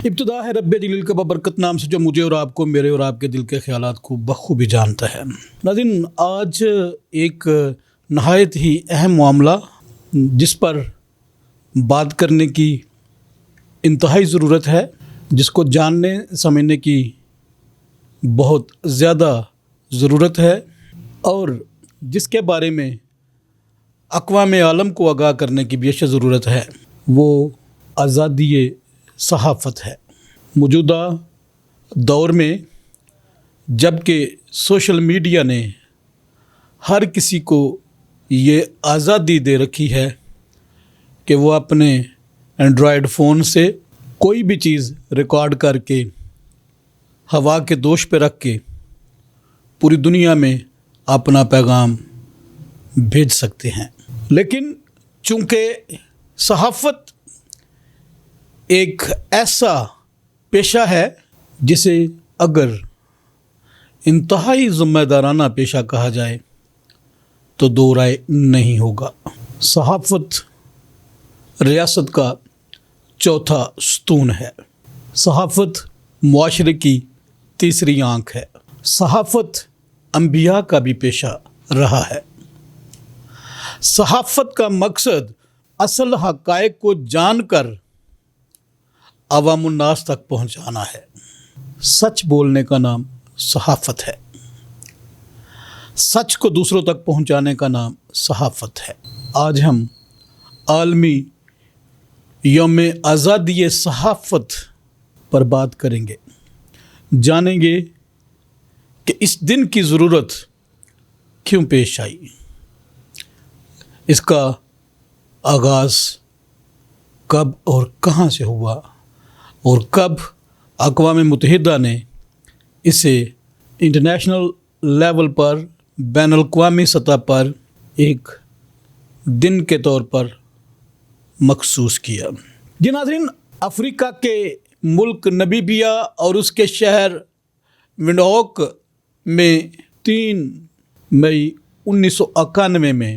ابتدا ہے رب دل کا ببرکت نام سے جو مجھے اور آپ کو میرے اور آپ کے دل کے خیالات کو بخوبی جانتا ہے۔ ناظرین، آج ایک نہایت ہی اہم معاملہ جس پر بات کرنے کی انتہائی ضرورت ہے، جس کو جاننے سمجھنے کی بہت زیادہ ضرورت ہے اور جس کے بارے میں اقوام عالم کو آگاہ کرنے کی بھی اشد ضرورت ہے، وہ آزادی صحافت ہے۔ موجودہ دور میں جب کہ سوشل میڈیا نے ہر کسی کو یہ آزادی دے رکھی ہے کہ وہ اپنے اینڈرائڈ فون سے کوئی بھی چیز ریکارڈ کر کے ہوا کے دوش پہ رکھ کے پوری دنیا میں اپنا پیغام بھیج سکتے ہیں، لیکن چونکہ صحافت ایک ایسا پیشہ ہے جسے اگر انتہائی ذمہ دارانہ پیشہ کہا جائے تو دو رائے نہیں ہوگا۔ صحافت ریاست کا چوتھا ستون ہے، صحافت معاشرے کی تیسری آنکھ ہے، صحافت انبیاء کا بھی پیشہ رہا ہے۔ صحافت کا مقصد اصل حقائق کو جان کر عوام الناس تک پہنچانا ہے۔ سچ بولنے کا نام صحافت ہے، سچ کو دوسروں تک پہنچانے کا نام صحافت ہے۔ آج ہم عالمی یوم آزادی صحافت پر بات کریں گے، جانیں گے کہ اس دن کی ضرورت کیوں پیش آئی، اس کا آغاز کب اور کہاں سے ہوا اور کب اقوام متحدہ نے اسے انٹرنیشنل لیول پر، بین الاقوامی سطح پر ایک دن کے طور پر مخصوص کیا۔ جی ناظرین، افریقہ کے ملک نمیبیا اور اس کے شہر ونڈہوک میں 3 مئی 1991 میں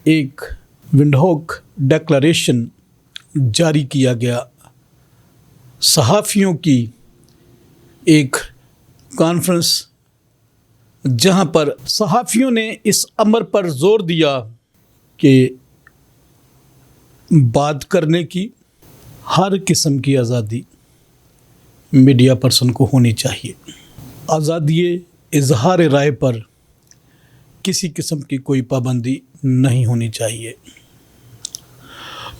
ایک ونڈہوک ڈیکلریشن جاری کیا گیا۔ صحافیوں کی ایک کانفرنس جہاں پر صحافیوں نے اس امر پر زور دیا کہ بات کرنے کی ہر قسم کی آزادی میڈیا پرسن کو ہونی چاہیے۔ آزادی اظہار رائے پر کسی قسم کی کوئی پابندی نہیں ہونی چاہیے،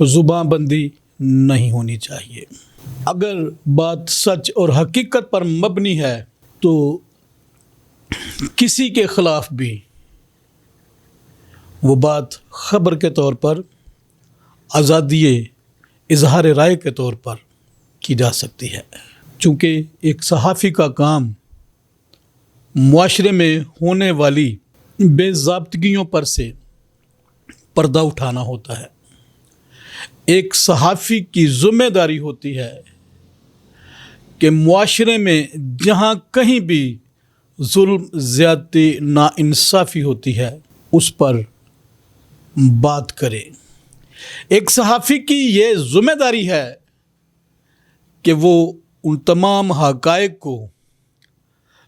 زبان بندی نہیں ہونی چاہیے۔ اگر بات سچ اور حقیقت پر مبنی ہے تو کسی کے خلاف بھی وہ بات خبر کے طور پر، آزادی اظہار رائے کے طور پر کی جا سکتی ہے، چونکہ ایک صحافی کا کام معاشرے میں ہونے والی بے ضابطگیوں پر سے پردہ اٹھانا ہوتا ہے۔ ایک صحافی کی ذمہ داری ہوتی ہے کہ معاشرے میں جہاں کہیں بھی ظلم، زیادتی، ناانصافی ہوتی ہے اس پر بات کرے۔ ایک صحافی کی یہ ذمہ داری ہے کہ وہ ان تمام حقائق کو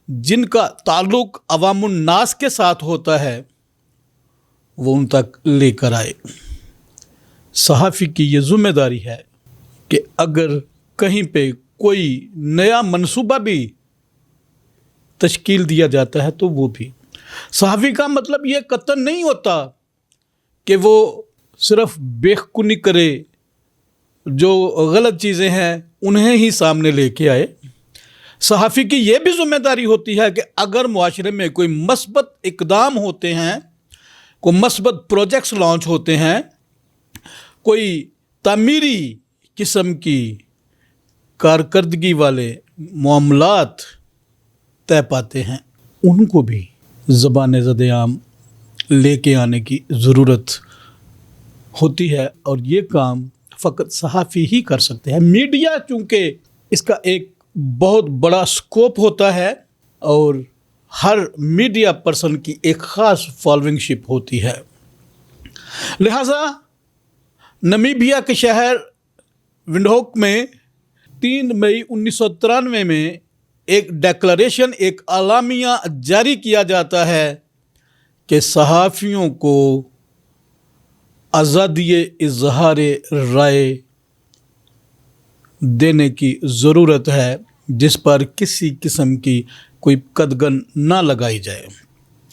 جن کا تعلق عوام الناس کے ساتھ ہوتا ہے وہ ان تک لے کر آئے۔ صحافی کی یہ ذمہ داری ہے کہ اگر کہیں پہ کوئی نیا منصوبہ بھی تشکیل دیا جاتا ہے تو وہ بھی۔ صحافی کا مطلب یہ قطعاً نہیں ہوتا کہ وہ صرف بیخونی کرے، جو غلط چیزیں ہیں انہیں ہی سامنے لے کے آئے۔ صحافی کی یہ بھی ذمہ داری ہوتی ہے کہ اگر معاشرے میں کوئی مثبت اقدام ہوتے ہیں، کوئی مثبت پروجیکٹس لانچ ہوتے ہیں، کوئی تعمیری قسم کی کارکردگی والے معاملات طے پاتے ہیں، ان کو بھی زبان زد عام لے کے آنے کی ضرورت ہوتی ہے، اور یہ کام فقط صحافی ہی کر سکتے ہیں۔ میڈیا چونکہ اس کا ایک بہت بڑا سکوپ ہوتا ہے اور ہر میڈیا پرسن کی ایک خاص فالوئنگ شپ ہوتی ہے، لہٰذا نمیبیا کے شہر ونڈہوک میں 3 मई 1993 में एक डेक्लरेशन, एक आलामिया जारी किया जाता है कि सहाफ़ियों को आज़ादी इज़हार राय देने की ज़रूरत है, जिस पर किसी किस्म की कोई कदगन ना लगाई जाए।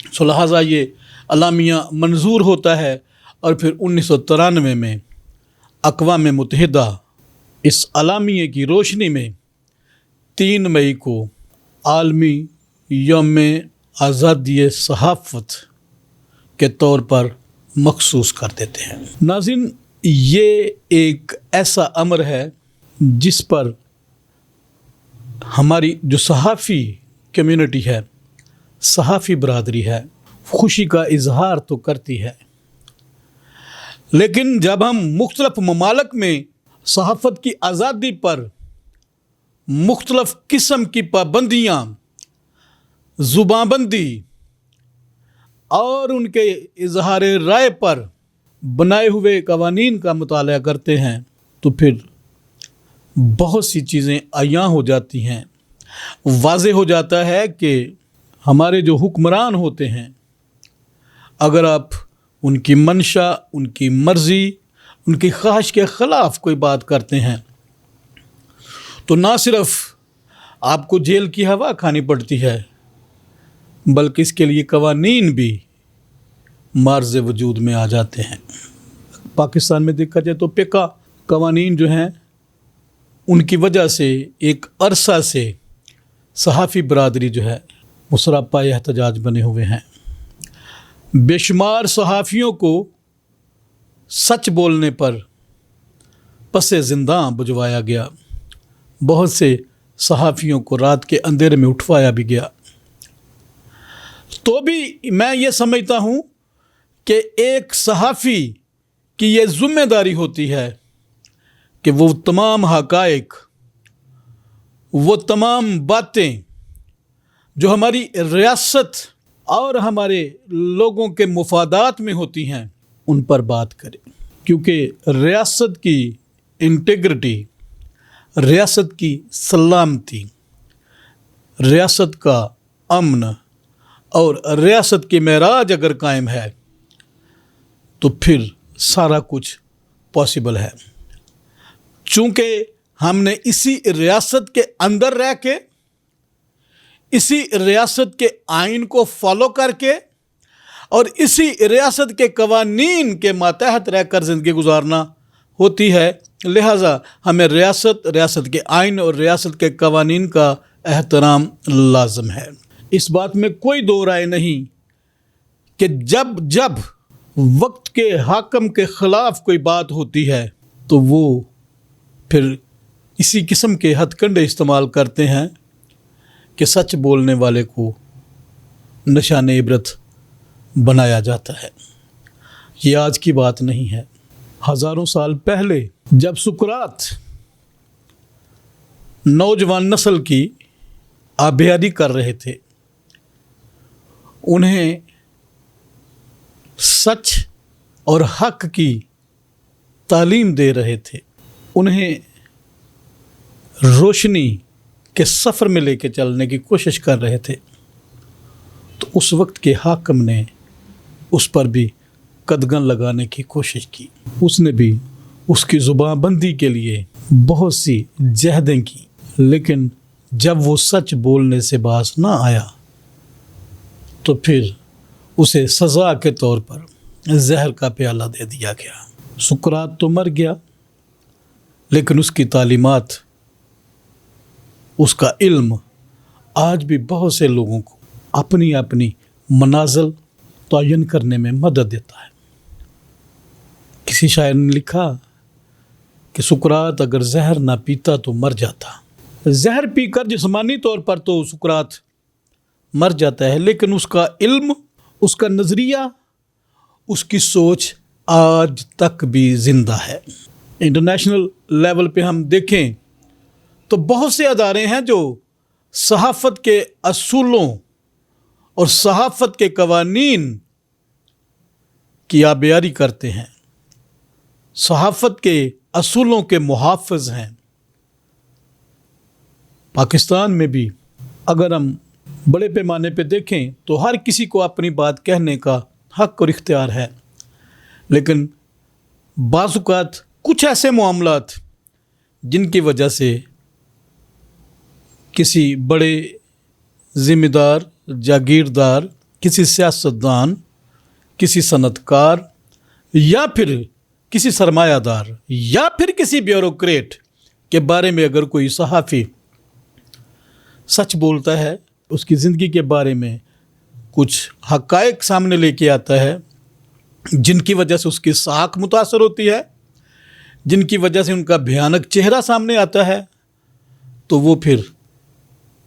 सो लिहाजा ये आलामिया मंजूर होता है और फिर 1993 में अक़वाम मुत्तहिदा इस आलामिया की रोशनी में 3 मई को आलमी यौम आज़ादी सहाफ़त के तौर पर मखसूस कर देते हैं। नाज़रीन, ये एक ऐसा अमर है जिस पर हमारी जो सहाफ़ी कम्युनिटी है, सहाफ़ी बरादरी है, खुशी का इजहार तो करती है, लेकिन जब हम मुख्तलिफ ममालिक में सहाफ़त की आज़ादी पर मुख्तलिफ किस्म की पाबंदियाँ, ज़ुबानबंदी और उनके इजहार राय पर बनाए हुए कवानीन का मुताला करते हैं तो फिर बहुत सी चीज़ें आयां हो जाती हैं। वाज़े हो जाता है कि हमारे जो हुक्मरान होते हैं, अगर आप उनकी मंशा, उनकी मर्ज़ी, उनकी ख्वाहिश के ख़िलाफ़ कोई बात करते हैं तो ना सिर्फ आपको जेल की हवा खानी पड़ती है, बल्कि इसके लिए कवानीन भी मार्ज़ वजूद में आ जाते हैं। पाकिस्तान में देखा जाए तो पेका कवानीन जो हैं, उनकी वजह से एक अरसा से सहाफ़ी बरादरी जो है वो सरापा एहतजाज बने हुए हैं। बेशुमार सहाफ़ियों को सच बोलने पर पसे ज़िंदा बुझवाया गया, बहुत से सहाफ़ियों को रात के अंधेरे में उठवाया भी गया। तो भी मैं ये समझता हूँ कि एक सहाफ़ी की ये ज़िम्मेदारी होती है कि वो तमाम हक़ाइक़, वो तमाम बातें जो हमारी रियासत और हमारे लोगों के मुफादात में होती हैं उन पर बात करें, क्योंकि रियासत की इंटीग्रिटी, रियासत की सलामती, रियासत का अमन और रियासत की मेराज अगर कायम है तो फिर सारा कुछ पॉसिबल है। चूँकि हमने इसी रियासत के अंदर रह के, इसी रियासत के आइन को फॉलो करके और इसी रियासत के कवानीन के मातहत रहकर ज़िंदगी गुजारना होती है, लिहाजा हमें रियासत के आइन और रियासत के कवानीन का एहतराम लाज़िम है। इस बात में कोई दो राय नहीं कि जब जब वक्त के हाकम के ख़िलाफ़ कोई बात होती है तो वो फिर इसी किस्म के हथकंडे इस्तेमाल करते हैं कि सच बोलने वाले को निशान इबरत बनाया जाता है। ये आज की बात नहीं है। हज़ारों साल पहले जब सुकरात नौजवान नस्ल की आबियारी कर रहे थे, उन्हें सच और हक की तालीम दे रहे थे, उन्हें रोशनी के सफ़र में लेके चलने की कोशिश कर रहे थे, तो उस वक्त के हाकिम ने उस पर भी कदगन लगाने की कोशिश की। उसने भी उसकी ज़ुबानबंदी के लिए बहुत सी जहदें की, लेकिन जब वो सच बोलने से बाज ना आया तो फिर उसे सज़ा के तौर पर जहर का प्याला दे दिया गया। सुकरात तो मर गया, लेकिन उसकी तालीमात, उसका इल्म आज भी बहुत से लोगों को अपनी अपनी मनाज़िल तयन करने में मदद देता है। किसी शायर ने लिखा कि सुकरात अगर जहर ना पीता तो मर जाता। जहर पीकर जिस्मानी तौर पर तो सुकरात मर जाता है, लेकिन उसका इल्म, उसका नज़रिया, उसकी सोच आज तक भी ज़िंदा है। इंटरनेशनल लेवल पे हम देखें तो बहुत से अदारे हैं जो सहाफ़त के असूलों और सहाफ़त के कवानीन की आबियारी करते हैं, सहाफ़त के असूलों के मुहाफ़िज़ हैं। पाकिस्तान में भी अगर हम बड़े पैमाने पे देखें तो हर किसी को अपनी बात कहने का हक और इख्तियार है, लेकिन बाज़ औक़ात कुछ ऐसे मामलात जिनकी वजह से किसी बड़े ज़िम्मेदार, जागीरदार, किसी सियासतदान, किसी सनतकार या फिर किसी सरमायादार या फिर किसी ब्यूरोक्रेट के बारे में अगर कोई सहाफ़ी सच बोलता है, उसकी ज़िंदगी के बारे में कुछ हक़ाइक़ सामने लेके आता है जिनकी वजह से उसकी साख मुतासर होती है, जिनकी वजह से उनका भयानक चेहरा सामने आता है, तो वो फिर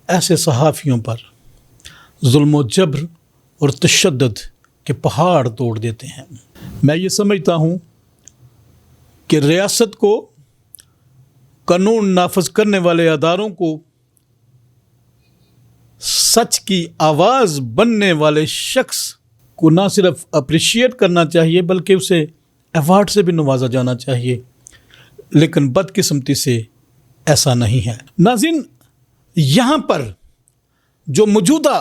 ऐसे सहाफ़ियों पर जुल्म व जबर और तशद्दुद के पहाड़ तोड़ देते हैं। मैं ये समझता हूँ कि रियासत को, कानून नाफज करने वाले अदारों को, सच की आवाज़ बनने वाले शख्स को ना सिर्फ अप्रिशिएट करना चाहिए बल्कि उसे अवार्ड से भी नवाजा जाना चाहिए, लेकिन बदकिस्मती से ऐसा नहीं है। नाज़रीन, यहाँ पर जो मौजूदा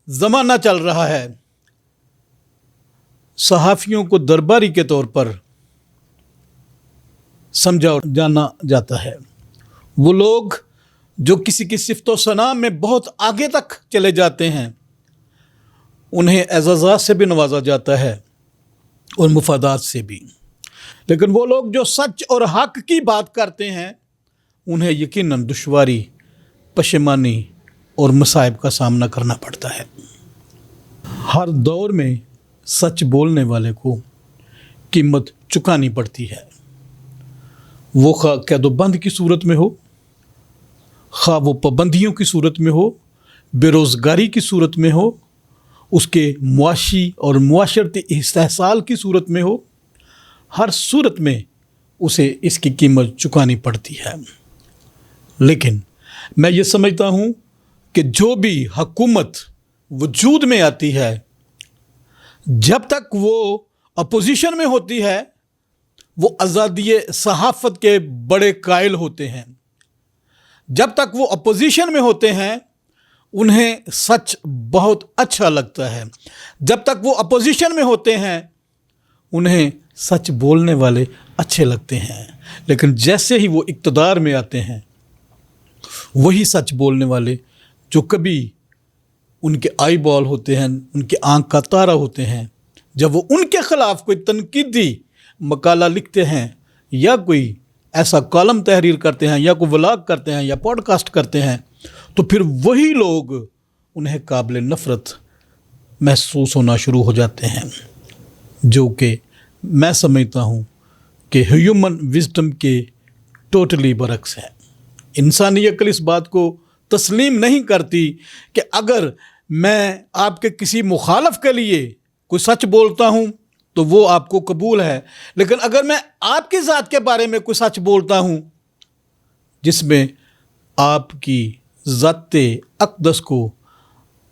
ज़माना चल रहा है, सहाफ़ियों को दरबारी के तौर पर समझा जाना जाता है। वो लोग जो किसी की सिफ़त व सना में बहुत आगे तक चले जाते हैं, उन्हें एज़ाज़ात से भी नवाजा जाता है और मुफादात से भी, लेकिन वो लोग जो सच और हक़ की बात करते हैं, उन्हें यकीनन दुश्वारी, पशेमानी और मसाइब का सामना करना पड़ता है। हर दौर में सच बोलने वाले को कीमत चुकानी पड़ती है, वो खा कैदोबंद की सूरत में हो, खा वो पाबंदियों की सूरत में हो, बेरोज़गारी की सूरत में हो, उसके मुआशी और मुआशरती इस्तेहसाल की सूरत में हो, हर सूरत में उसे इसकी कीमत चुकानी पड़ती है। लेकिन मैं ये समझता हूँ कि जो भी हुकूमत वजूद में आती है, जब तक वो अपोजिशन में होती है, वो आज़ादी सहाफ़त के बड़े कायल होते हैं। जब तक वो अपोजिशन में होते हैं, उन्हें सच बहुत अच्छा लगता है। जब तक वो अपोजिशन में होते हैं, उन्हें सच बोलने वाले अच्छे लगते हैं। लेकिन जैसे ही वो इक़्तिदार में आते हैं, वही सच बोलने वाले जो कभी उनके आई बॉल होते हैं, उनके आंख का तारा होते हैं, जब वो उनके ख़िलाफ़ कोई तनकीदी मकाला लिखते हैं या कोई ऐसा कॉलम तहरीर करते हैं या कोई व्लॉग करते हैं या पॉडकास्ट करते हैं, तो फिर वही लोग उन्हें काबिल नफ़रत महसूस होना शुरू हो जाते हैं, जो कि मैं समझता हूँ कि ह्यूमन विज़डम के टोटली बरक्स है। इंसानी अक्ल इस बात को तस्लीम नहीं करती कि अगर मैं आपके किसी मुखालफ के लिए कोई सच बोलता हूँ तो वो आपको कबूल है, लेकिन अगर मैं आपकी ज़ात के बारे में कोई सच बोलता हूँ जिसमें आपकी ज़ाते अक़दस को,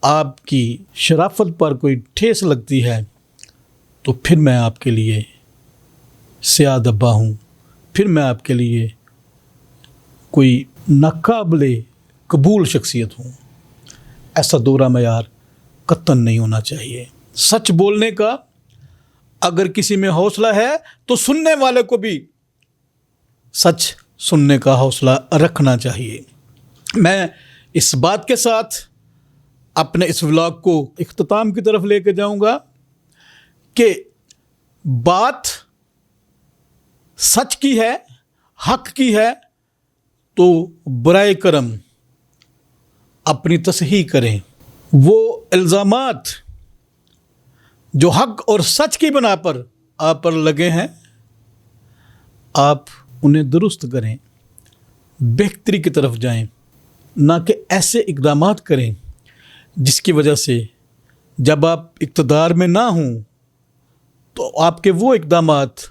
आपकी शराफत पर कोई ठेस लगती है, तो फिर मैं आपके लिए स्याह दब्बा हूँ, फिर मैं आपके लिए कोई नाकाबिले कबूल शख्सियत हूँ। ऐसा दोहरा मयार कतन नहीं होना चाहिए। सच बोलने का अगर किसी में हौसला है तो सुनने वाले को भी सच सुनने का हौसला रखना चाहिए। मैं इस बात के साथ अपने इस व्लॉग को इख्तिताम की तरफ लेके जाऊंगा कि बात सच की है, हक की है, तो बराए करम अपनी तसहीह करें। वो इल्ज़ामात जो हक और सच की बना पर आप पर लगे हैं, आप उन्हें दुरुस्त करें, बेहतरी की तरफ जाएं, ना कि ऐसे इक़दामात करें जिसकी वजह से जब आप इक़्तिदार में ना हों तो आपके वो इक़दामात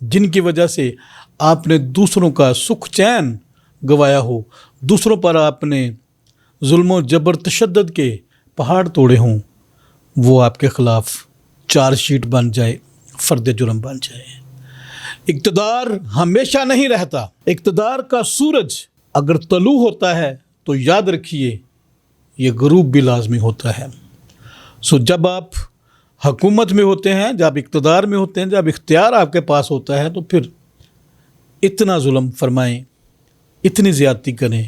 जिनकी वजह से आपने दूसरों का सुख चैन गवाया हो, दूसरों पर आपने जुल्म जबर तशद्दुद के पहाड़ तोड़े हों, वो आपके ख़िलाफ़ चार्जशीट बन जाए, फ़र्द जुर्म बन जाए। इक़्तिदार हमेशा नहीं रहता। इक़्तिदार का सूरज अगर तलू होता है تو یاد رکھیے یہ غروب بھی لازمی ہوتا ہے۔ جب آپ حکومت میں ہوتے ہیں، جب اقتدار میں ہوتے ہیں، جب اختیار آپ کے پاس ہوتا ہے، تو پھر اتنا ظلم فرمائیں، اتنی زیادتی کریں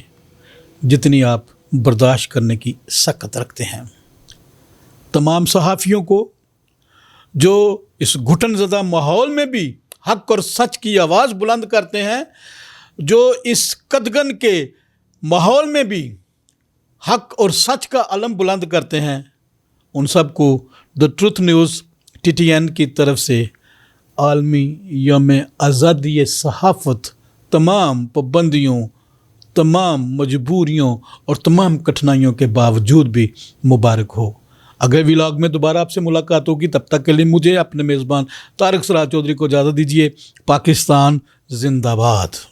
جتنی آپ برداشت کرنے کی سخت رکھتے ہیں۔ تمام صحافیوں کو جو اس گھٹن زدہ ماحول میں بھی حق اور سچ کی آواز بلند کرتے ہیں، جو اس قدغن کے ماحول میں بھی حق اور سچ کا علم بلند کرتے ہیں، ان سب کو دا ٹروتھ نیوز TTN کی طرف سے عالمی یوم آزادی صحافت تمام پابندیوں، تمام مجبوریوں اور تمام کٹھنائیوں کے باوجود بھی مبارک ہو۔ اگلے ولاگ میں دوبارہ آپ سے ملاقات ہوگی، تب تک کے لیے مجھے اپنے میزبان طارق سراج چودھری کو اجازت دیجیے۔ پاکستان زندہ باد۔